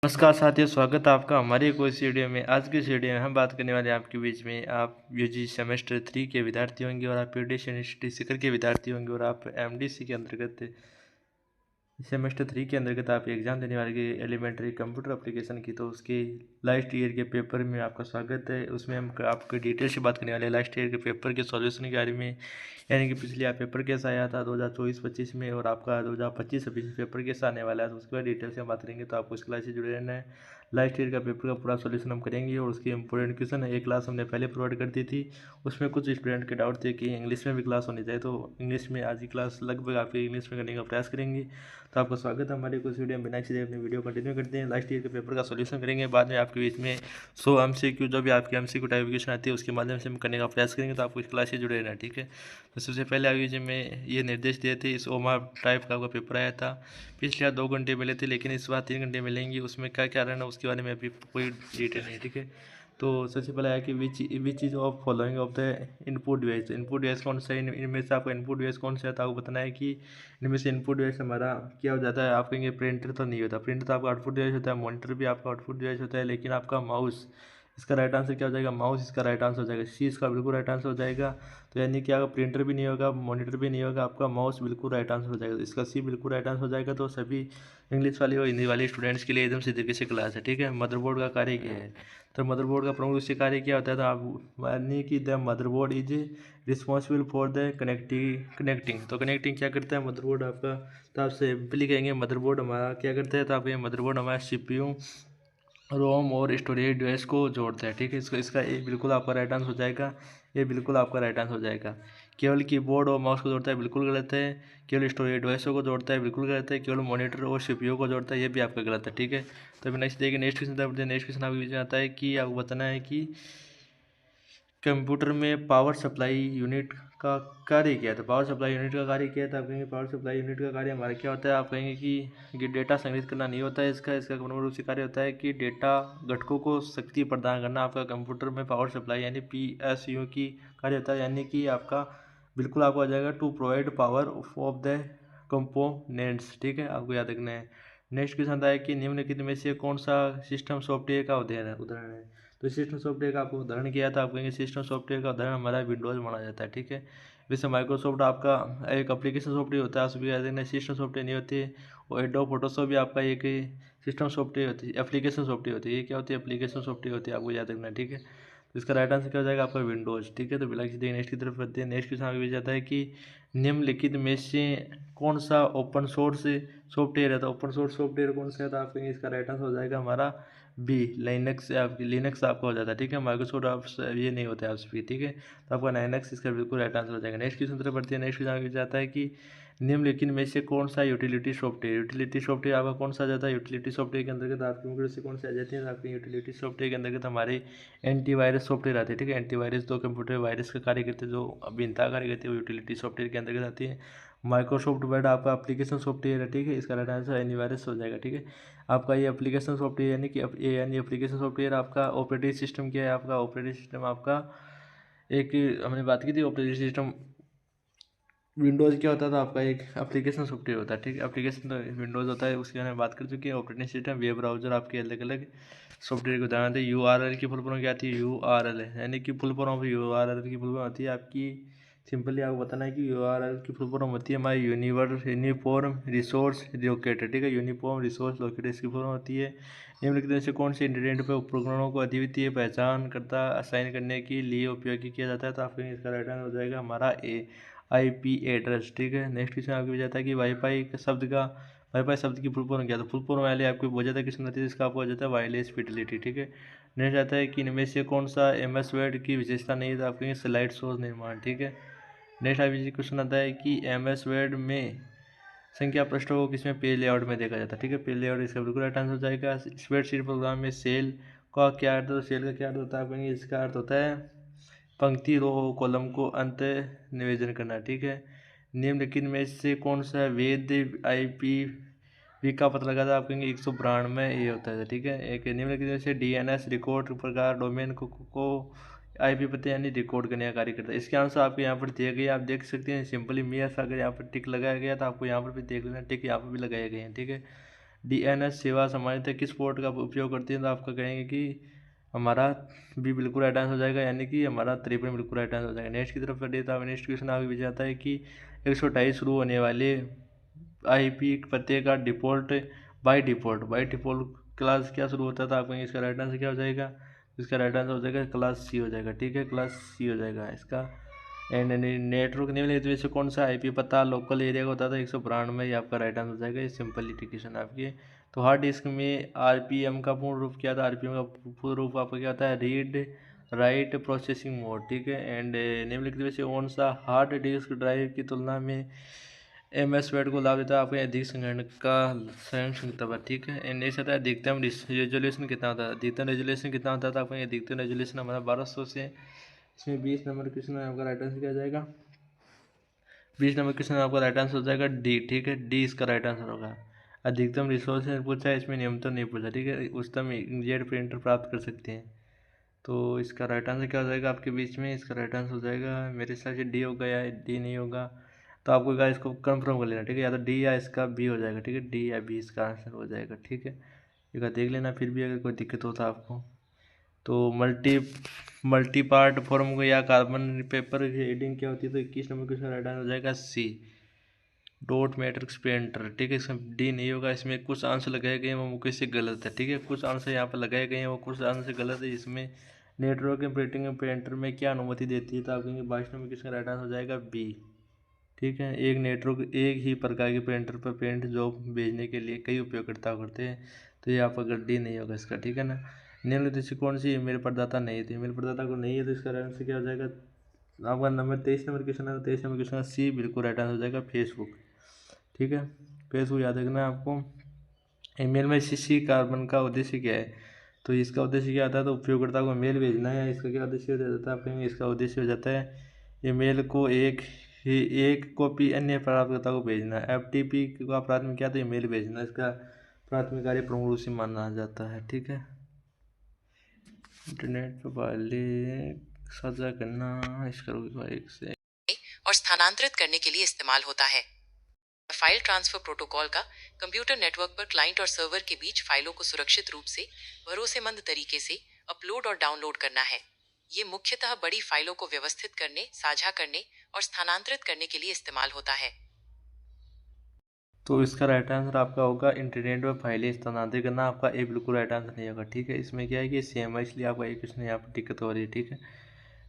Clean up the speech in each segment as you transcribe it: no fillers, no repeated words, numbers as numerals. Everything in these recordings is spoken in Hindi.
नमस्कार साथियों, स्वागत है आपका हमारी एक और इस वीडियो में। आज की इस वीडियो में हम बात करने वाले हैं आपके बीच में। आप यूजी सेमेस्टर 3 के विद्यार्थी होंगे और आप पीडीएस शिखर के विद्यार्थी होंगे और आप एमडीसी के अंतर्गत सेमेस्टर 3 के अंतर्गत आप एग्जाम देने वाले एलिमेंट्री कंप्यूटर एप्लीकेशन की, तो उसके लास्ट ईयर के पेपर में आपका स्वागत है। उसमें हम आपके डिटेल से बात करने वाले हैं लास्ट ईयर के पेपर के सॉल्यूशन के बारे में, यानी कि पिछले आप पेपर कैसा आया था 2024-25 में और आपका 2025-26 पेपर कैसा आने वाला है, तो उसके बाद डिटेल से हम बात करेंगे। तो आपको इस क्लास से जुड़े रहना है। लास्ट ईयर का पेपर का पूरा सॉल्यूशन हम करेंगे और उसके इंपॉर्टेंट क्वेश्चन है। एक क्लास हमने पहले प्रोवाइड कर दी थी, उसमें कुछ स्टूडेंट के डाउट थे कि इंग्लिश में भी क्लास होनी चाहिए, तो इंग्लिश में आज की क्लास लगभग आपकी इंग्लिश में करने का प्रयास करेंगे। तो आपका स्वागत है हमारे कुछ वीडियो में। बिना किसी अपनी वीडियो कंटिन्यू करते हैं। लास्ट ईयर के पेपर का सॉल्यूशन करेंगे, बाद में आपके बीच में 100 MCQ जो भी आपकी MCQ टाइपिफिकेशन आती है उसके माध्यम से हम करने का प्रयास करेंगे। तो आपको इस क्लास से जुड़े रहना, ठीक है। तो सबसे पहले आगे जी में ये निर्देश दिए थे, इस ओमा टाइप का आपका पेपर आया था। पिछले 2 घंटे मिले थे, लेकिन इस बार 3 घंटे मिलेंगे। उसमें क्या क्या रहना उसके बारे में अभी कोई डिटेल नहीं, ठीक है। तो सबसे पहले है कि which is of following of the input device. Input device कौन सा है, इनमें से आपका इनपुट डिवाइस कौन सा है, तो आपको बताना है कि इनमें से इनपुट डिवाइस हमारा क्या हो जाता है। आप कहेंगे प्रिंटर तो नहीं होता, प्रिंटर तो आपका आउटपुट डिवाइस होता है, मॉनिटर भी आपका आउटपुट डिवाइस होता है, लेकिन आपका माउस, इसका राइट आंसर क्या हो जाएगा, माउस इसका राइट आंसर हो जाएगा। सी इसका बिल्कुल राइट आंसर हो जाएगा। तो यानी कि आपका प्रिंटर भी नहीं होगा, मॉनिटर भी नहीं होगा, आपका माउस बिल्कुल राइट आंसर हो जाएगा। इसका सी बिल्कुल राइट आंसर हो जाएगा। तो सभी इंग्लिश वाले और हिंदी वाले स्टूडेंट्स के लिए एकदम सीधे तरीके से क्लास है, ठीक है। मदरबोर्ड का कार्य क्या है, तो मदरबोर्ड का प्रमुख उद्देश्य कार्य क्या होता है, तो आप यानी कि the motherboard is responsible for the connecting. तो कनेक्टिंग क्या करता है मदरबोर्ड आपका, तो आप सिंपली कहेंगे मदरबोर्ड हमारा क्या करता है, तो आप कहेंगे मदरबोर्ड हमारा CPU, रोम और स्टोरेज डिवाइस को जोड़ता है, ठीक है। इसका इसका ए बिल्कुल आपका राइट आंसर हो जाएगा। ये बिल्कुल आपका राइट आंसर हो जाएगा। केवल कीबोर्ड और माउस को जोड़ता है, बिल्कुल गलत है। केवल स्टोरेज डिवाइसों को जोड़ता है, बिल्कुल गलत है। केवल मॉनिटर और CPU को जोड़ता है, ये भी आपका गलत है, ठीक है। तो अभी नेक्स्ट देखिए, नेक्स्ट क्वेश्चन। नेक्स्ट क्वेश्चन आपके बीच में आता है कि आपको बताना है कि कंप्यूटर में पावर सप्लाई यूनिट का कार्य क्या है। तो पावर सप्लाई यूनिट का कार्य क्या है, तो आप कहेंगे पावर सप्लाई यूनिट का कार्य हमारा क्या होता है। आप कहेंगे कि डेटा संग्रहित करना नहीं होता है इसका इसका मूल रूप से कार्य होता है कि डेटा घटकों को शक्ति प्रदान करना। आपका कंप्यूटर में पावर सप्लाई यानी PSU की कार्य होता है, यानी कि आपका बिल्कुल आपको आ जाएगा to provide power of the components, ठीक है। आपको याद रखना है। नेक्स्ट क्वेश्चन आता है कि निम्नलिखित में से कौन सा सिस्टम सॉफ्टवेयर का उदाहरण है। तो सिस्टम सॉफ्टवेयर का आपको उदाहरण किया था, आप कहेंगे सिस्टम सॉफ्टवेयर का उदाहरण हमारा विंडोज़ माना जाता है, ठीक है। वैसे माइक्रोसॉफ्ट आपका एक एप्लीकेशन सॉफ्टवेयर होता है, उसमें याद रखना सिस्टम सॉफ्टवेयर नहीं होती है। और एडोब फोटोशॉप भी आपका एक सिस्टम सॉफ्टवेयर होती है, एप्लीकेशन सॉफ्टवेयर होती है। ये क्या होती है, एप्लीकेशन सॉफ्टवेयर होती है, आपको याद रखना है, ठीक है। तो इसका राइट आंसर क्या हो जाएगा आपका विंडोज़, ठीक है। तो बिना किसी नेक्स्ट की तरफ बढ़ते हैं। नेक्स्ट क्वेश्चन आगे भी जाता है कि निम्नलिखित में से कौन सा ओपन सोर्स सॉफ्टवेयर है। तो ओपन सोर्स सॉफ्टवेयर कौन सा है, तो आप कहेंगे इसका राइट आंसर हो जाएगा हमारा बी, लिनक्स। आपकी लिनक्स आपका हो जाता है, ठीक है। माइक्रोसॉफ्ट आप ये नहीं होता है आप भी, ठीक है। तो आपका लिनक्स इसका बिल्कुल राइट आंसर हो जाएगा। नेक्स्ट क्वेश्चन तरफ बढ़ते हैं। नेक्स्ट क्वेश्चन आगे जाता है कि निम्नलिखित में से कौन सा यूटिलिटी सॉफ्टवेयर आपका कौन सा आ जाता है। यूटिलिटी सॉफ्टवेयर के अंतर्गत आपके मुख्य रूप से कौन से आ जाते हैं, तो आपके यूटिलिटी सॉफ्टवेयर के अंतर्गत हमारे एंटीवायरस सॉफ्टवेयर आते हैं, ठीक है। एंटीवायरस तो कंप्यूटर वायरस का कार्य करते हैं, जो भिन्नता कार्य करते हैं, वो यूटिलिटी सॉफ्टवेयर के अंतर्गत आती है। माइक्रोसॉफ्ट वर्ड आपका एप्लीकेशन सॉफ्टवेयर है, ठीक है। इसका राइट आंसर एंटीवायरस हो जाएगा, ठीक है। आपका ये एप्लीकेशन सॉफ्टवेयर यानी कि यानी एप्लीकेशन सॉफ्टवेयर आपका ऑपरेटिंग सिस्टम क्या है, आपका ऑपरेटिंग सिस्टम आपका एक हमने बात की थी ऑपरेटिंग सिस्टम विंडोज़ क्या होता था आपका एक एप्लीकेशन सॉफ्टवेयर होता है, ठीक है। एप्लीकेशन तो विंडोज़ होता है, उसके बारे में बात कर चुके हैं। ऑपरेटिंग सिस्टम वेब ब्राउजर आपके अलग अलग सॉफ्टवेयर के उदाहरण थे। URL की फुल फॉर्म क्या आती है, URL है यानी कि फुल फॉर्म ऑफ URL की फुल फॉर्म होती है आपकी, सिंपली आपको बताना है कि URL की फुल फॉर्म होती है हमारी यूनिफॉर्म रिसोर्स लोकेटर, ठीक है। यूनिफॉर्म रिसोर्स लोकेटर इसकी फुल फॉर्म होती है। निम्नलिखित में से कौन से इंटरनेट पर उपकरणों को अद्वितीय पहचान करता असाइन करने के लिए उपयोग किया जाता है, तो आपको इसका राइट आंसर हो जाएगा हमारा IP एड्रेस, ठीक है। नेक्स्ट क्वेश्चन आपको जाता है कि वाईफाई शब्द की फुल फॉर्म क्या है। तो फुल फॉर्म वाले आपको बहुत ज़्यादा क्वेश्चन आती है, इसका आपको हो जाता है वायरलेस फिडिलिटी, ठीक है। नेक्स्ट आता है कि इनमें से कौन सा MS वर्ड की विशेषता नहीं है, तो आपके स्लाइड शो निर्माण, ठीक है। नेक्स्ट आपको क्वेश्चन आता है कि MS वर्ड में संख्या पृष्ठों को किसमें पेज लेआउट में देखा जाता है, ठीक है। पेज लेआउट इसका बिल्कुल राइट आंसर हो जाएगा। स्प्रेडशीट प्रोग्राम में सेल का क्या अर्थ है, तो सेल का क्या अर्थ होता है, आप इसका अर्थ होता है पंक्ति, रो कॉलम को अंत निवेदन करना, ठीक है। निम्नलिखित में से कौन सा वेद IPv का पता लगाता है, आप कहेंगे 192 ये होता है, ठीक है। एक निम्नलिखित में से DNS रिकॉर्ड प्रकार डोमेन को IP पते यानी रिकॉर्ड करने का कार्य करता है। इसके आंसर आपको यहाँ पर दिए गए, आप देख सकते हैं सिंपली मियाँ अगर यहाँ पर टिक लगाया गया तो आपको यहाँ पर भी देख लेना टिक यहाँ पर भी लगाए गए हैं, ठीक है। DNS सेवा सामान्यतः किस पोर्ट का उपयोग करती है? तो आपका कहेंगे कि हमारा बी बिल्कुल राइट आंसर हो जाएगा, यानी कि हमारा 53 बिल्कुल राइट आंसर हो जाएगा। नेक्स्ट की तरफ बढ़िए तो नेक्स्ट क्वेश्चन आगे भी जाता है कि 128 शुरू होने वाले IP पते का बाई डिफ़ॉल्ट क्लास क्या शुरू होता था? आपको इसका राइट आंसर क्या हो जाएगा? इसका राइट आंसर हो जाएगा क्लास सी हो जाएगा, ठीक है, क्लास सी हो जाएगा इसका। एंड नेटवर्क निम्नलिखित में से कौन सा IP पता लोकल एरिया का होता था? 192 ये आपका राइट आंसर हो जाएगा। ये सिंपलिटी क्वेश्चन आपके। तो हार्ड डिस्क में RPM का पूर्ण रूप क्या था? RPM का पूर्ण रूप आपका क्या होता है? रीड राइट प्रोसेसिंग मोड, ठीक है। एंड निम्नलिखित में से कौन सा हार्ड डिस्क ड्राइव की तुलना में MS वर्ड को लाभ देता है? आपके अधिक संगणक का स्वयं क्षमता, ठीक है। एंड नेक्स्ट आता है अधिकतम रेजोल्यूशन कितना होता है? अधिकतम रेजोल्यूशन कितना होता था? आपका अधिकतम रेजोल्यूशन हमारा 1200 से, इसमें 20 नंबर क्वेश्चन में आपका राइट आंसर क्या जाएगा? 20 नंबर क्वेश्चन में आपका राइट आंसर हो जाएगा डी, ठीक है, डी इसका राइट आंसर होगा। अधिकतम रिसोर्स पूछा है, इसमें न्यूनतम नहीं पूछा, ठीक है। उच्चतम इंकजेट प्रिंटर प्राप्त कर सकते हैं, तो इसका राइट आंसर क्या हो जाएगा आपके बीच में? इसका राइट आंसर हो जाएगा मेरे हिसाब से डी होगा या डी नहीं होगा, तो आपको क्या इसको कंफर्म कर लेना, ठीक है, या तो डी या इसका बी हो जाएगा, ठीक है, डी या बी इसका आंसर हो जाएगा, ठीक है। एक बार देख लेना, फिर भी अगर कोई दिक्कत हो तो आपको। तो मल्टी पार्ट फॉर्म या कार्बन पेपर रीडिंग क्या होती है? तो 21 नंबर क्वेश्चन राइट आंसर हो जाएगा सी, डॉट मैट्रिक्स पेंटर, ठीक है। इसमें डी नहीं होगा, इसमें कुछ आंसर लगाए गए हैं वो मुख्य से गलत है, ठीक है, कुछ आंसर यहाँ पर लगाए गए हैं वो कुछ आंसर गलत है। इसमें नेटवर्क ऑपरेटिंग पेंटर में क्या अनुमति देती है? तो आप कहेंगे 22 नंबर क्वेश्चन राइट आंसर हो जाएगा बी, ठीक है। एक नेटवर्क एक ही प्रकार के प्रिंटर पर प्रिंट जॉब भेजने के लिए कई उपयोगकर्ता करते हैं, तो ये आपका अगर डी नहीं होगा इसका, ठीक है ना। निम्नलिखित से कौन सी ईमेल प्रदाता नहीं थी? ईमेल प्रदाता को नहीं है, तो इसका आंसर क्या हो जाएगा? आपका नंबर 23 नंबर क्वेश्चन है, 23 नंबर क्वेश्चन सी बिल्कुल राइट आंसर हो जाएगा फेसबुक, ठीक है। फेसबुक याद रखना है आपको। ईमेल में CC कार्बन का उद्देश्य क्या है? तो इसका उद्देश्य क्या आता है? तो उपयोगकर्ता को मेल भेजना है, इसका क्या उद्देश्य हो जाता है? आप कहेंगे इसका उद्देश्य हो जाता है ईमेल को एक कॉपी अन्य प्राप्तकर्ता को भेजना। FTP का प्राथमिक क्या? तो ईमेल भेजना, इसका प्राथमिक कार्य प्रमुख रूप से माना जाता है, ठीक है। इंटरनेट पर पहले साझा करना इसका एक से और स्थानांतरित करने के लिए इस्तेमाल होता है। फाइल ट्रांसफर प्रोटोकॉल का कंप्यूटर नेटवर्क पर क्लाइंट और सर्वर के बीच फाइलों को सुरक्षित रूप से भरोसेमंद तरीके से अपलोड और डाउनलोड करना है। ये मुख्यतः बड़ी फाइलों को व्यवस्थित करने, साझा करने और स्थानांतरित करने के लिए इस्तेमाल होता है। तो इसका राइट आंसर आपका होगा इंटरनेट पर फाइलें स्थानांतरित करना, आपका ए बिल्कुल राइट आंसर नहीं होगा, ठीक है। इसमें क्या है कि सेम है, इसलिए आपका एक क्वेश्चन यहाँ पर दिक्कत हो रही है, ठीक है।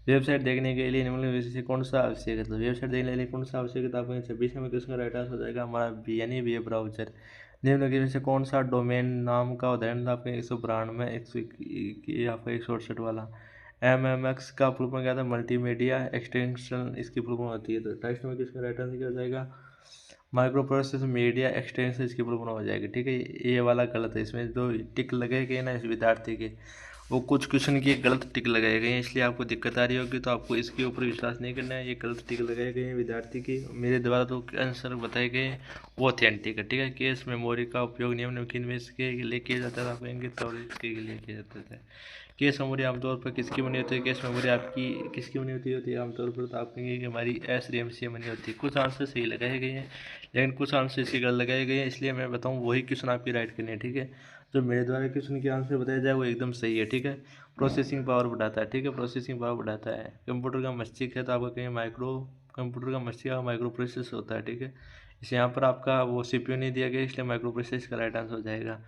वेबसाइट देखने के लिए निम्नलिखित से कौन सा आवश्यक है? तो वेबसाइट देखने के लिए कौन सा आवश्यक है? तो आपको 26 नंबर क्वेश्चन का राइट आंसर हो जाएगा हमारा बी, यानी वेब ब्राउजर। निम्नलिखित में से कौन सा डोमेन नाम का उदाहरण था? आपके 192 आपका 168 वाला। MMX का फुल फॉर्म क्या था? मल्टीमीडिया एक्सटेंशन इसकी फुल फॉर्म होती है। तो 28 नंबर क्वेश्चन का राइट आंसर क्या हो जाएगा? माइक्रो प्रोसेस मीडिया एक्सटेंशन इसकी फुल फॉर्म हो जाएगी, ठीक है। ये वाला गलत है, इसमें जो टिक लगे गए ना इस विद्यार्थी के, वो कुछ क्वेश्चन की गलत टिक लगाए गए हैं, इसलिए आपको दिक्कत आ रही होगी। तो आपको इसके ऊपर विश्वास नहीं करना है, ये गलत टिक लगाए गए हैं विद्यार्थी की, मेरे द्वारा तो आंसर बताए गए हैं वो ऑथेंटिक है, ठीक है। केस मेमोरी का उपयोग निम्नलिखित में इसके लिए किया जाता है? आप कहेंगे तो इसके लिए किया जाता है। केस मेमोरी आमतौर पर किसकी बनी होती है? केस मेमोरी आपकी किसकी बनी होती है आमतौर पर? तो आप कहेंगे कि हमारी SRAM से बनी होती है। कुछ आंसर सही लगाए गए हैं लेकिन कुछ आंसर इसके गलत लगाए गए हैं, इसलिए मैं बताऊँ वही क्वेश्चन आपकी राइट करनी है, ठीक है। जो मेरे द्वारा क्वेश्चन के आंसर बताया जाए वो एकदम सही है, ठीक है। प्रोसेसिंग पावर बढ़ाता है, ठीक है, प्रोसेसिंग पावर बढ़ाता है। कंप्यूटर का मस्तिष्क है, तो आपको कहेंगे कंप्यूटर का मस्तिष्क माइक्रो प्रोसेस होता है, ठीक है। इसे यहाँ पर आपका वो CPU नहीं दिया गया, इसलिए माइक्रो प्रोसेस का राइट आंसर हो जाएगा।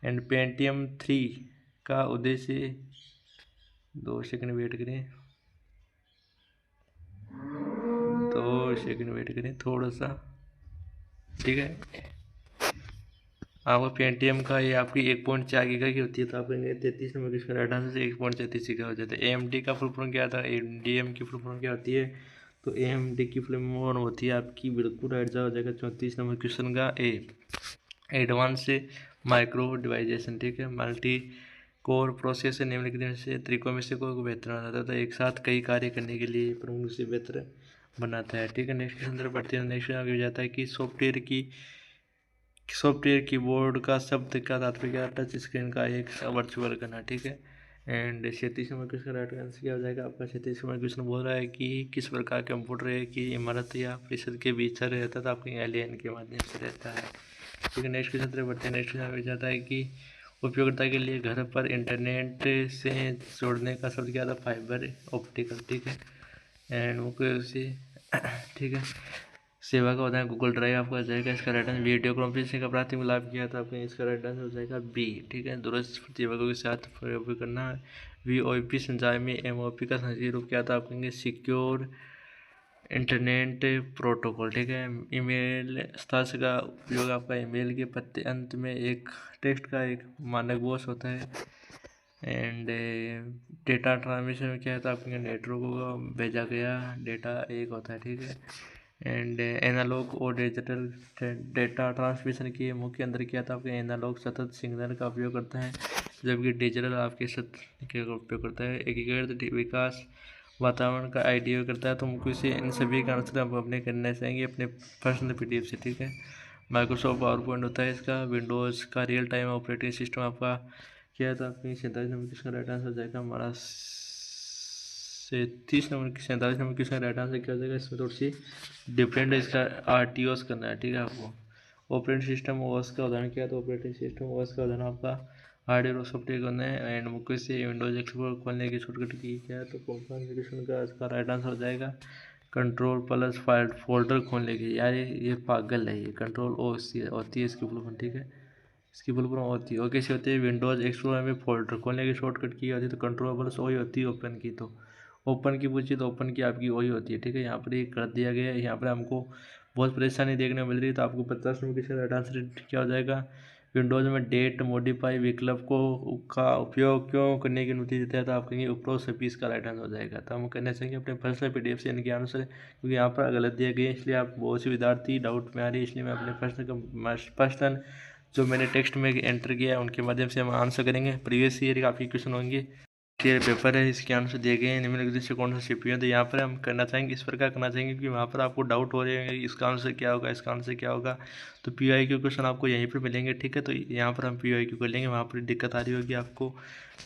एंड Pentium 3 का उद्देश्य, 2 सेकंड वेट करें, 2 सेकंड वेट करें थोड़ा सा, ठीक है। आपका Pentium का ये आपकी 1.4 गीगा की होती है, तो आप कहेंगे 33 नंबर इसका राइट आंसर से 1.33 गीगा हो जाता है। AMD का फुल फॉर्म क्या था? AMDM की फुल फॉर्म क्या होती है? तो AMD की फुल फॉर्म होती है आपकी बिल्कुल राइट हो जाएगा 34 नंबर क्वेश्चन का ए, एडवांस माइक्रो डिवाइजेशन, ठीक है। मल्टी कोर प्रोसेसर निम्नलिखित में से त्रिकोण में से कोई को बेहतर बनाता है? तो एक साथ कई कार्य करने के लिए प्रमुख से बेहतर बनाता है, ठीक है। नेक्स्ट क्वेश्चन तरफ बढ़ते हैं। नेक्स्ट आगे जाता है कि सॉफ्टवेयर कीबोर्ड का शब्द का तात्पर्य क्या? टच स्क्रीन का एक वर्चुअल करना, ठीक है। And 36 number question right answer क्या हो जाएगा आपका? 36 नंबर क्वेश्चन बोल रहा है कि किस प्रकार कंप्यूटर है कि इमारत या परिषद के भीतर रहता था? आपके एलियन के माध्यम से रहता है, ठीक है। नेक्स्ट क्वेश्चन तरफ बढ़ते हैं। नेक्स्ट क्वेश्चन जाता है कि उपयोगिता के लिए घर पर इंटरनेट से जोड़ने का शब्द क्या था? Fibre optical. ठीक है। एंड मुख्य उसी ठीक है। सेवा का उदाहरण गूगल ड्राइव आपका हो जाएगा। इसका राइट आंसर वीडियो कॉन्फ्रेंसिंग का प्राथमिक लाभ किया था आपने, इसका राइट आंसर हो जाएगा बी। ठीक है। दूरस्थ प्रतिभागों के साथ प्रयोग करना। VoIP संचार में MOP का संक्षिप्त रूप क्या था? आप कहेंगे सिक्योर इंटरनेट प्रोटोकॉल। ठीक है। ईमेल स्टार्स का उपयोग आपका ईमेल के पत्ते अंत में एक टेक्स्ट का एक मानक बॉक्स होता है। एंड डेटा ट्रांसमिशन में क्या था? आपके नेटवर्क को भेजा गया डेटा एक होता है। ठीक है। एंड एनालॉग और डिजिटल डेटा ट्रांसमिशन की मुख्य अंतर क्या था? आपके एनालॉग सतत सिग्नल का उपयोग करता है, जबकि डिजिटल आपके सतत का उपयोग करता है। एकीकृत विकास वातावरण का आइडिया करता है। तो मुझको इसे इन सभी का आंसर आप अपने करना चाहेंगे अपने पर्सनल PDF से। ठीक है। माइक्रोसॉफ्ट पावर पॉइंट होता है इसका। विंडोज़ का रियल टाइम ऑपरेटिंग सिस्टम आपका क्या है? तो आपके 47 नंबर किसका राइट आंसर हो जाएगा? हमारा 37 नंबर किसका राइट आंसर क्या हो जाएगा? इसमें थोड़ी सी डिफरेंट है, इसका RTOS करना है। ठीक है। आपको ऑपरेटिंग सिस्टम OS का उदाहरण क्या है? तो ऑपरेटिंग सिस्टम OS का उदाहरण आपका हार्डवेयर और सॉफ्टवेयर करना है। एंड मुख्य से विंडोज एक्सप्लोरर खोलने की शॉर्टकट की क्या है? तो कॉन्फ़िगरेशन का इसका राइट आंसर हो जाएगा कंट्रोल प्लस फाइल फोल्डर खोलने की। यार ये पागल है, ये कंट्रोल O होती है इसकी फुल फॉर्म। ठीक है। इसकी फुल फॉर्म होती है, कैसी होती है? विंडोज एक्सप्लोरर में फोल्डर खोलने की शॉर्टकट की होती है तो कंट्रोल प्लस O ही होती है। ओपन की तो ओपन की पूछी तो ओपन की आपकी O ही होती है। ठीक है। यहाँ पर ये कर दिया गया है। यहाँ पर हमको बहुत परेशानी देखने को मिल रही है, तो आपको 50 नंबर किसका राइट आंसर क्या हो जाएगा? विंडोज़ में डेट मॉडिफाई विकल्प का उपयोग क्यों करने की अनुमति देता है? तो आप कहेंगे उपरोक्त सभी इसका राइट आंसर हो जाएगा। तो हम कहना चाहेंगे अपने पर्सनल PDF से इनके आंसर, क्योंकि यहाँ पर गलत दिया गया है, इसलिए आप बहुत से विद्यार्थी डाउट में आ रही है, इसलिए मैं अपने पर्सनल जो मैंने टेक्स्ट में एंटर किया है उनके माध्यम से हम आंसर करेंगे। प्रीवियस ईयर काफ़ी क्वेश्चन होंगे, ये पेपर है, इसके आंसर दिए गए हैं। निम्नलिखित से कौन सा CPU है? तो यहाँ पर हम करना चाहेंगे इस प्रकार करना चाहेंगे कि वहाँ पर आपको डाउट हो रहे हैं इसका आंसर क्या होगा, इसका आंसर क्या होगा, तो PIQ क्वेश्चन आपको यहीं पर मिलेंगे। ठीक है। तो यहाँ पर हम PIQ कर लेंगे, वहाँ पर दिक्कत आ रही होगी आपको,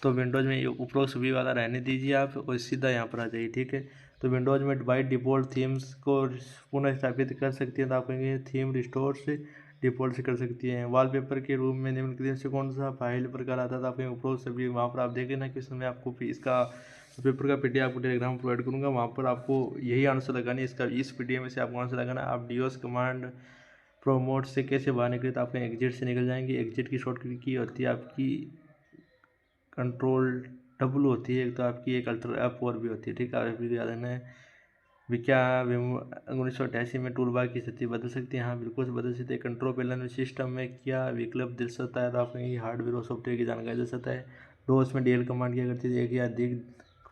तो विंडोज़ में उपरोक्त सभी वाला रहने दीजिए आप और सीधा यहाँ पर आ जाइए। ठीक है। तो विंडोज़ में बाई डिफ़ॉल्ट थीम्स को पुनः स्थापित कर सकती है, तो आप कहेंगे थीम रिस्टोर से डिफ़ॉल्ट से कर सकती हैं। वॉलपेपर के रूप में निम्नलिखित से कौन सा फाइल प्रकार आता था? आपके उपरोक्त सभी वहाँ पर आप देखें ना कि उसमें आपको इसका पेपर का PDF आपको टेलीग्राम प्रोवाइड करूँगा, वहाँ पर आपको यही आंसर लगाना है। इसका इस PDF में से आपको आंसर लगाना है। आप DOS कमांड प्रोमोट से कैसे बाहर निकले? तो आपके एग्जिट से निकल जाएंगे। एग्जिट की शॉर्टकट की होती है आपकी कंट्रोल होती है, एक तो आपकी एक अल्टर F4 भी होती है। ठीक है। आप याद रखना है। क्या 1988 में टूल बार की स्थिति बदल सकती है? हाँ बिल्कुल बदल सकती है। कंट्रोल पैनल में सिस्टम में क्या विकल्प दे सकता है? तो आप कहेंगे हार्डवेयर और सॉफ्टवेयर की जानकारी दे सकता है। डोस में DL कमांड क्या करती थी? एक या अधिक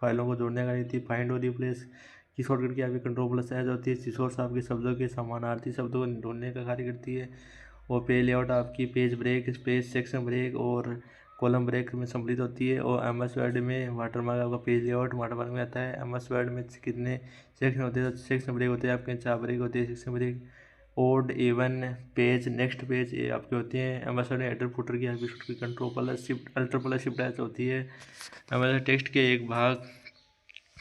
फाइलों को जोड़ने का थी। फाइंड और रिप्लेस की शॉर्टकट की आपकी कंट्रोल+S होती है। सोर्स आपके शब्दों के समानार्थी शब्दों को ढूंढने का कार्य करती है। और पेज लेआउट आपकी page break, space, section break और कॉलम ब्रेक में सम्मिलित होती है। और MS वर्ड में वाटरमार्क आपका पेज लेआउट वाटरमार्क में आता है। MS वर्ड में कितने सेक्शन होते हैं? तो सेक्शन ब्रेक होते हैं आपके 4 ब्रेक होते हैं। Section break odd even page next page ये आपके होते हैं। MS वर्ड में हेडर फुटर की आपकी शॉर्टकट कंट्रोल+Shift अल्टर+Shift होती है। MS टेक्स्ट के एक भाग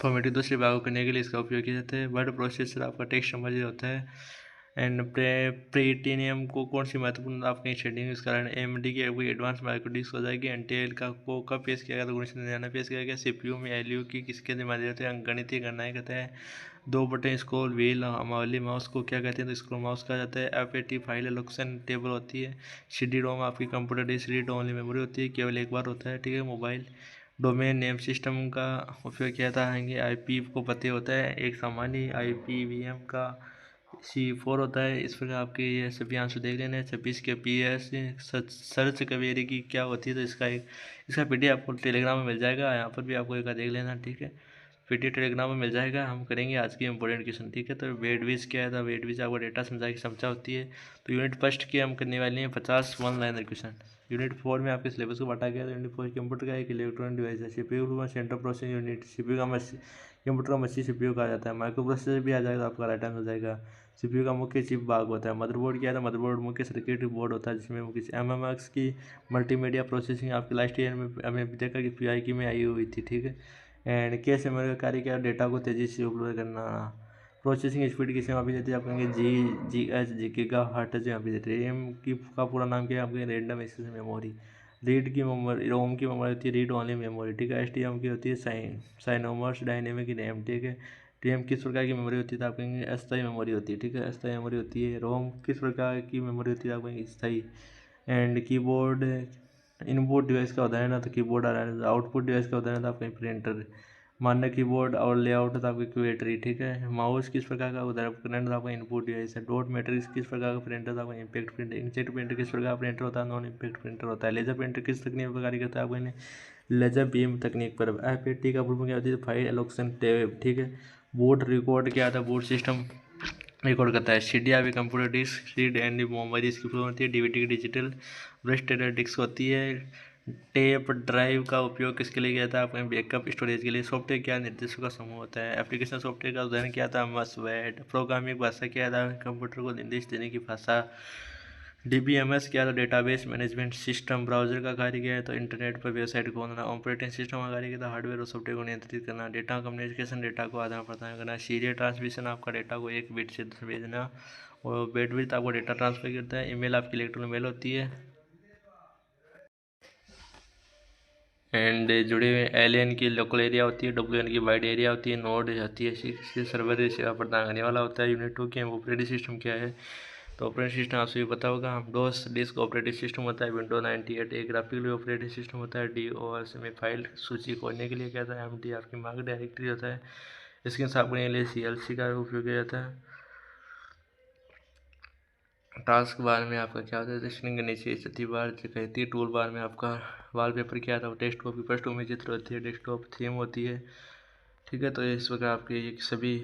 फॉर्मेटिंग दूसरे भाग को करने के लिए इसका उपयोग किया जाता है। वर्ड प्रोसेसर आपका टेक्स्ट समझ होता है। एंड प्लेटिनियम को कौन सी महत्वपूर्ण आपकी शेडिंग इस कारण AMD की कोई एडवांस माइक्रो डिस्क हो जाएगी। इंटेल का को कब पेश किया गया? तो 1999 पेश किया गया। CPU में LU की किसके माध्यम होते हैं? गणितीय गणनाएं कहते हैं। 2 बटन स्क्रॉल व्हील वाली माउस को क्या कहते हैं? तो स्क्रॉल माउस कहा जाता है। FAT फाइल एलोकेशन टेबल होती है। CD-ROM आपकी कंप्यूटर CD ओनली मेमोरी होती है, केवल एक बार होता है। ठीक है। मोबाइल डोमेन नेम सिस्टम का उपयोग किया था है IP को पते होता है। एक सामान्य IPVM का C4 होता है। इस प्रकार आपके ये सभी आंसर देख लेना है। 26 के PS सर्च क्वेरी की क्या होती है? तो इसका PDF आपको टेलीग्राम में मिल जाएगा, यहाँ पर भी आपको एक देख लेना। ठीक है। PDF टेलीग्राम में मिल जाएगा। हम करेंगे आज की इंपॉर्टेंट क्वेश्चन। ठीक है। तो वेटविज क्या है? था वेटविज आपको डेटा समझा की क्षमता होती है। तो यूनिट फर्स्ट की हम करने वाले हैं 50 वन लाइनर क्वेश्चन। यूनिट 4 में आपके सिलेबस को बांटा गया। तो यूनिट 4 कंप्यूटर का एक इलेक्ट्रॉनिक डिवाइस है। CPU central processing unit. CPU का कंप्यूटर का मशीन CPU कहा जाता है। माइक्रो प्रोसेसर भी आ जाएगा, आपका राइट आंसर हो जाएगा। CPU का मुख्य चिप भाग होता है। मदरबोर्ड क्या है? मदरबोर्ड मुख्य सर्किट बोर्ड होता है, जिसमें मुख्य MMX की मल्टीमीडिया प्रोसेसिंग आपके लास्ट ईयर में हमें देखा कि PIQ में आई हुई थी। ठीक है। एंड कैश मेमोरी का कार्य क्या? डेटा को तेज़ी से उपलब्ध करना। प्रोसेसिंग स्पीड किसे मापी जाती है, आप कहेंगे जी गीगा हर्ट्ज में मापी जाती है। रैम की का पूरा नाम क्या है, आप कहेंगे रैंडम एक्सेस मेमोरी। रीड की मेमोरी, रोम की मेमोरी होती है रीड ओनली मेमोरी, ठीक है। एसटीएम की होती है साइनोमर्स डायनेमिक रैम, ठीक है। रैम किस प्रकार की मेमोरी होती है, तो आप कहेंगे अस्थायी मेमोरी होती है, ठीक है, अस्थायी मेमोरी होती है। रोम किस प्रकार की मेमोरी होती है, आप कहेंगे स्थायी। एंड कीबोर्ड इनपुट डिवाइस का उदाहरण है तो कीबोर्ड आ रहा है, आउटपुट डिवाइस का उदाहरण है तो आप कहेंगे प्रिंटर। मान्य कीबोर्ड और लेआउट तो आपकी क्वेटरी, ठीक है। माउस किस प्रकार का उदाहरण तो आपका इनपुट डिवाइस है। डॉट मैट्रिक्स किस प्रकार का प्रिंटर तो आपका इम्पैक्ट प्रिंटर। इंकजेट प्रिंटर किस प्रकार का प्रिंटर होता है, नॉन इम्पैक्ट प्रिंटर होता है। लेजर प्रिंटर किस तकनीक पर कार्य करता है, आपको इन्हें लेजर बीम तकनीक पर। एफएटी का फुल क्या होती है, फाइल एलोकेशन टेब, ठीक है। बूट रिकॉर्ड क्या आता है, बूट सिस्टम रिकॉर्ड करता है। सीडी आपकी computer disk, read and memory इसकी फुल होती है। डीवीडी की डिजिटल ब्रेस्टेड डिस्क होती है। टेप ड्राइव का उपयोग किसके लिए किया था, आपने बैकअप स्टोरेज के लिए। सॉफ्टवेयर क्या निर्देशों का समूह होता है। एप्लीकेशन सॉफ्टवेयर का उदाहरण क्या था, मसवेट। प्रोग्रामिंग भाषा क्या था, कंप्यूटर को निर्देश देने की भाषा। डीबीएमएस क्या था, डेटाबेस मैनेजमेंट सिस्टम। ब्राउजर का कार्य क्या है, तो इंटरनेट पर वेबसाइट खोलना। ऑपरेटिंग सिस्टम का कार्य क्या था, हार्डवेयर और सॉफ्टवेयर को नियंत्रित करना। डेटा कम्युनिकेशन, डेटा को आदान प्रदान करना। सीरियल ट्रांसमिशन आपका डेटा को एक बिट से भेजना। और बैंडविड्थ आपको डेटा ट्रांसफर करता है। ईमेल आपकी इलेक्ट्रॉनिक मेल होती है। एंड जुड़े हुए एल की लोकल एरिया होती है, डब्ल्यू की वाइड एरिया होती है, नोड होती है सर्वर सेवा प्रदान करने वाला होता है। यूनिट 2 के ऑपरेटिंग सिस्टम क्या है, तो ऑपरेटिंग सिस्टम आपसे भी पता होगा। डोस डिस्क ऑपरेटिंग सिस्टम होता है। विंडो 98 एक ग्राफिकल ऑपरेटिंग सिस्टम होता है। डीओएस में फाइल सूची खोलने के लिए क्या था, एमडी आपकी मार्क डायरेक्टरी होता है। स्क्रीन साफ करने के लिए सीएलसी का उपयोग किया जाता है। टास्क बार में आपका क्या होता है, स्क्रीन के नीचे स्थिति बार कहती है। टूल बार में आपका वॉलपेपर क्या था, डेस्कटॉप की पृष्ठभूमि चित्र होती है, डेस्कटॉप थीम होती है, ठीक है। तो इस प्रकार आपके ये सभी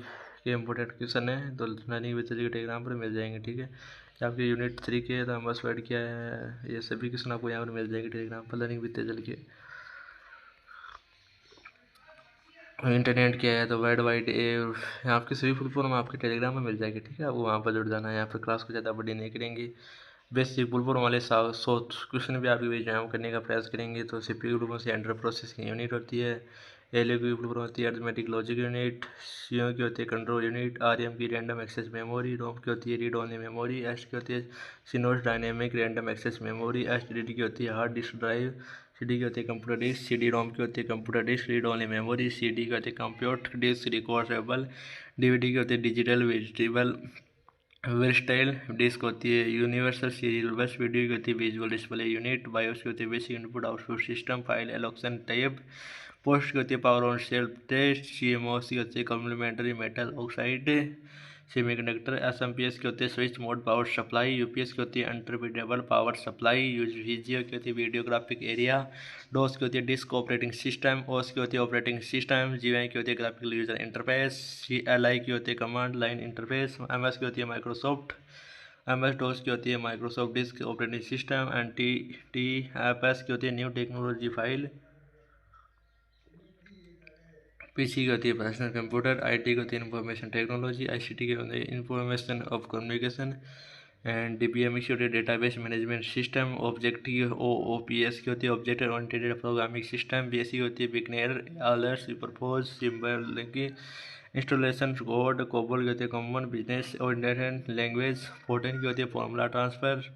के इंपॉर्टेंट क्वेश्चन है तो लर्निंग विद के टेलीग्राम पर मिल जाएंगे, ठीक है। आपके यूनिट 3 के तो बस वर्ड क्या है, ये सभी क्वेश्चन आपको यहाँ पर मिल जाएंगे टेलीग्राम पर लर्निंग विद तेजल के। इंटरनेट क्या है, तो वर्ल्ड वाइड आपकी सभी फुल फॉर्म आपके टेलीग्राम में मिल जाएगी, ठीक है। आपको वहाँ पर जुड़ जाना है। यहाँ पर क्लास को ज़्यादा बड़ी नहीं करेंगे, बेसिक फुल फॉर्म वाले 100 क्वेश्चन भी आपके एग्जाम करने का प्रयास करेंगे। तो सीपीयू ग्रुप से एंटर प्रोसेसिंग यूनिट होती है। एलयू की फुल फॉर्म होती है अरिथमेटिक लॉजिक यूनिट। सीओ की होती है कंट्रोल यूनिट। आरएम की रैंडम एक्सेस मेमोरी। रोम की होती है रीड ओनली मेमोरी। एस की होती है synchronous dynamic random access memory. STD की होती है हार्ड डिस्क ड्राइव। सीडी की होती है कंप्यूटर डिस्क। सीडी रोम की होती है computer disk read only memory. CD की होती है कंप्यूटर डिस्क रिकॉर्डेबल। डीवीडी की होती है डिजिटल विजिबल वर्सटाइल डिस्क होती है। यूनिवर्सल सीरियल बस। वीडियो की होती है विजुअल डिस्प्ले यूनिट। बायोस की होती है basic input output system. File allocation type. POST की होती है power on self test. CMOS की होती है complementary metal oxide semiconductor. SMPS की होती है switch mode power supply. UPS की होती है अनप्रेडिक्टेबल पावर सप्लाई। वीजीओ की होती है वीडियोग्राफिक एरिया। डोस की होती है डिस्क ऑपरेटिंग सिस्टम। ओस की होती है ऑपरेटिंग सिस्टम। जीयूआई की होती है ग्राफिकल यूजर इंटरफेस। सीएलआई की होती है कमांड लाइन इंटरफेस। एमएस की होती है माइक्रोसॉफ्ट। एमएस डोस की होती है Microsoft disk operating system. And TFS की होती है न्यू टेक्नोलॉजी फाइल। पीसी की होती है पर्सनल कंप्यूटर। आईटी की होती है इंफॉर्मेशन टेक्नोलॉजी। आईसीटी की होती है information of communication. And DBMS की होती है डेटाबेस मैनेजमेंट सिस्टम। ऑब्जेक्ट की ओपीएस की होती है object oriented programming system. BSC की होती है beginner all purpose symbolic installation code. COBOL की होती है common business oriented language. FORTRAN की होती है formula transfer.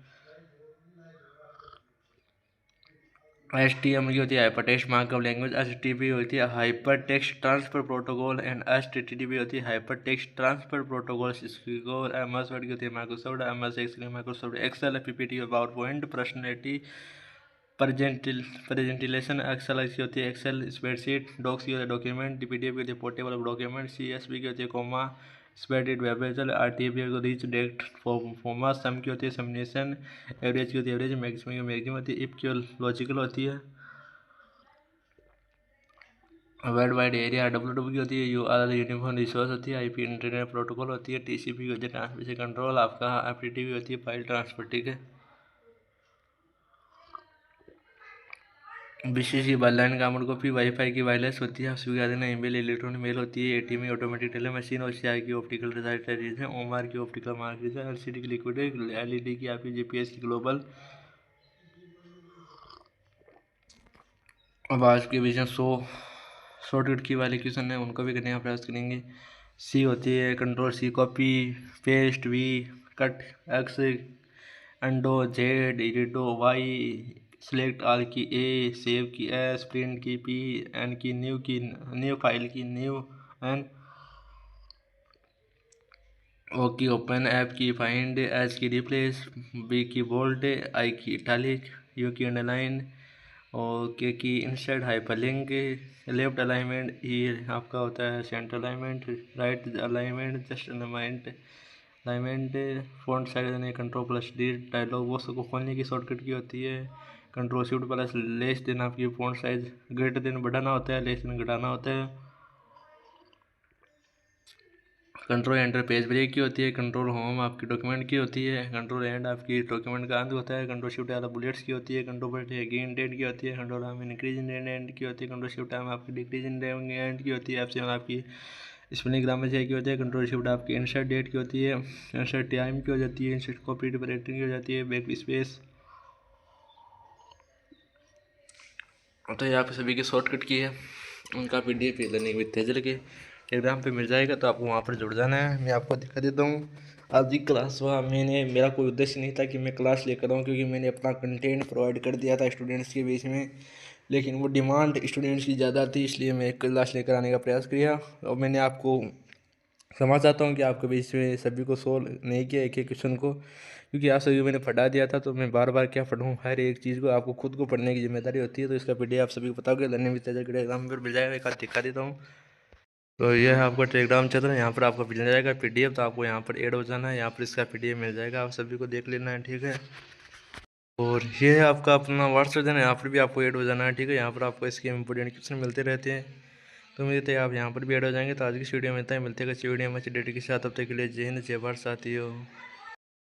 H T M की होती है hyper text markup language. H T P होती है hyper text transfer protocol. And H T T P होती है hyper text transfer protocol. M S Word की होती है Microsoft M S Excel Microsoft Excel PPT और PowerPoint personality presentation. Excel की होती है एक्सेल स्प्रेडशीट। डॉक्स की होती है डॉक्यूमेंट। डीपीडीएफ की होती है पोर्टेबल डॉक्यूमेंट। सीएसवी की होती है कोमा स्प्रेडिट वेबेजल। आरटीपी को रीच डेट फॉर्मा। सम की होती है समिनेशन। एवरेज की होती है एवरेज। मैक्सिमम की मैक्सिमम होती है। इफ की लॉजिकल होती है। वर्ल्ड वाइड एरिया डब्ल्यू की होती है। यूआरएल यूनिफॉर्म रिसोर्स होती है। आईपी इंटरनेट प्रोटोकॉल होती है। टीसीपी की होती है ट्रांसमिशन कंट्रोल। आपका एफटीपी होती है फाइल ट्रांसफर, ठीक है। BCC byline common copy. Wifi की वायरलेस होती है। आप स्वीकार देना ईमेल इलेक्ट्रॉनिक मेल होती है। ATM automatic teller machine. और सीआई की ऑप्टिकल डिवाइस है। ओमार की ऑप्टिकल मार्केट है। एलसीडी की लिक्विड है। एलईडी की आपकी जीपीएस की ग्लोबल। अब आज के विजन 100 शॉर्टकट की वाले क्वेश्चन है उनको भी करने का प्रयास करेंगे। सी होती है, control C copy, paste V, cut X, undo Z, redo Y, select all की ए, सेव की एस, प्रिंट की पी, एन की न्यू फाइल की न्यू एन, ओ की ओपन, ऐप की फाइंड, एच की रिप्लेस, बी की बोल्ड, आई की इटैलिक, यू की अंडरलाइन, और के की insert hyperlink, left alignment, E आपका होता है centre alignment, right alignment, just alignment, font size यानी control plus D, dialog box को खोलने की शॉर्टकट की होती है, control shift plus less than आपकी फ़ॉन्ट साइज ग्रेटर देन बढ़ाना होता है, लेस देन घटाना होता है, कंट्रोल एंटर पेज ब्रेक की होती है, कंट्रोल होम आपकी डॉक्यूमेंट की होती है, कंट्रोल एंड आपकी डॉक्यूमेंट का अंत होता है, कंट्रोल शिफ्ट वाला बुलेट्स की होती है, कंट्रोल पर गेन डेट की होती है, control arm increase in and की होती है, कंट्रोल शिफ्ट आर्म आपकी डिक्रीज इन एंड की होती है, एफ आपकी स्पेलिंग ग्रामर चेक की होती है, कंट्रोल शिफ्ट आपकी इंसर्ट डेट की होती है, इंसर्ट टाइम की हो जाती है, इंसर्ट कॉपी रेटिंग की हो जाती है, बैक स्पेस। तो ये आप सभी की शॉर्टकट की है, उनका PDF लेने के तेजल के टेलीग्राम पे मिल जाएगा, तो आपको वहाँ पर जुड़ जाना है। मैं आपको दिखा देता हूँ आज की क्लास हुआ, मेरा कोई उद्देश्य नहीं था कि मैं क्लास लेकर आऊँ, क्योंकि मैंने अपना कंटेंट प्रोवाइड कर दिया था स्टूडेंट्स के बीच में, लेकिन वो डिमांड स्टूडेंट्स की ज़्यादा थी, इसलिए मैं क्लास लेकर आने का प्रयास किया। और मैंने आपको समझ चाहता हूँ कि आपके बीच में सभी को सोल्व नहीं किया एक एक क्वेश्चन को, क्योंकि आप सभी मैंने पढ़ा दिया था, तो मैं बार बार क्या पढ़ूँ, हर एक चीज़ को आपको खुद को पढ़ने की जिम्मेदारी होती है। तो इसका PDF आप सभी को बताओगे, लर्निंग विद तेजल के टेलीग्राम पर मिल जाएगा, एक हाथ दिखा देता हूँ। तो ये है आपका टेलीग्राम चैनल, यहाँ पर आपको मिल जाएगा PDF, तो आपको यहाँ पर ऐड हो जाना है, यहाँ पर इसका PDF मिल जाएगा, आप सभी को देख लेना है, ठीक है। और ये है आपका अपना व्हाट्सएप चैनल, यहाँ पर भी आपको ऐड हो जाना है, ठीक है। यहाँ पर आपको इसके इंपॉर्टेंट क्वेश्चन मिलते रहते हैं, तो उम्मीद है आप यहाँ पर भी ऐड हो जाएंगे। तो आज की वीडियो में इतना ही, मिलते हैं अच्छी वीडियो में अच्छी डेट के साथ, तब तक के लिए जय हिंद जय भारत साथियों।